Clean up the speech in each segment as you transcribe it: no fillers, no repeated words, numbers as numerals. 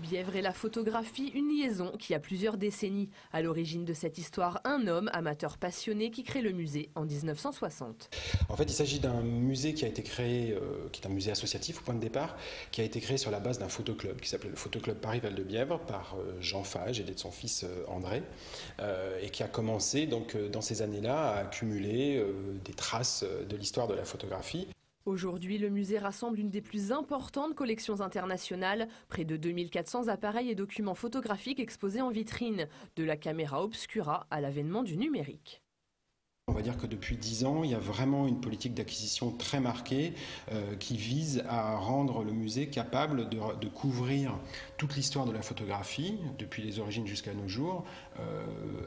Bièvre et la photographie, une liaison qui a plusieurs décennies. À l'origine de cette histoire, un homme, amateur passionné, qui crée le musée en 1960. En fait, il s'agit d'un musée qui a été créé, qui est un musée associatif au point de départ, qui a été créé sur la base d'un photoclub qui s'appelait le Photoclub Paris-Val de Bièvre par Jean Fage, aidé de son fils André, et qui a commencé donc dans ces années-là à accumuler des traces de l'histoire de la photographie. Aujourd'hui, le musée rassemble une des plus importantes collections internationales, près de 2400 appareils et documents photographiques exposés en vitrine, de la caméra obscura à l'avènement du numérique. On va dire que depuis 10 ans, il y a vraiment une politique d'acquisition très marquée qui vise à rendre le musée capable de couvrir toute l'histoire de la photographie, depuis les origines jusqu'à nos jours,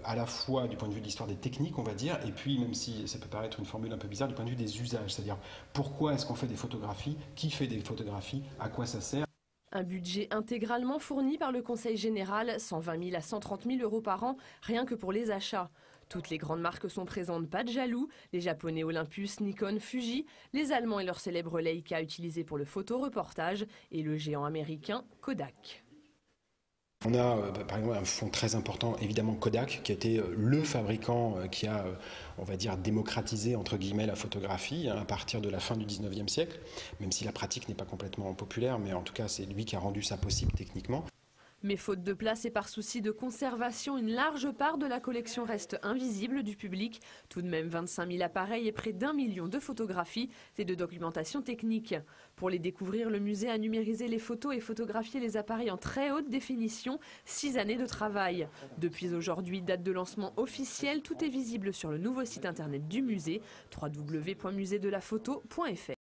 à la fois du point de vue de l'histoire des techniques, on va dire, et puis, même si ça peut paraître une formule un peu bizarre, du point de vue des usages, c'est-à-dire pourquoi est-ce qu'on fait des photographies, qui fait des photographies, à quoi ça sert. Un budget intégralement fourni par le Conseil général, 120 000 à 130 000 euros par an, rien que pour les achats. Toutes les grandes marques sont présentes, pas de jaloux. Les japonais Olympus, Nikon, Fuji, les Allemands et leur célèbre Leica utilisé pour le photoreportage et le géant américain Kodak. On a par exemple un fonds très important, évidemment Kodak, qui a été le fabricant qui a, on va dire, démocratisé entre guillemets la photographie à partir de la fin du 19e siècle, même si la pratique n'est pas complètement populaire, mais en tout cas c'est lui qui a rendu ça possible techniquement. Mais faute de place et par souci de conservation, une large part de la collection reste invisible du public. Tout de même 25 000 appareils et près d'1 million de photographies et de documentation technique. Pour les découvrir, le musée a numérisé les photos et photographié les appareils en très haute définition. 6 années de travail. Depuis aujourd'hui, date de lancement officielle, tout est visible sur le nouveau site internet du musée, www.museedelaphoto.fr.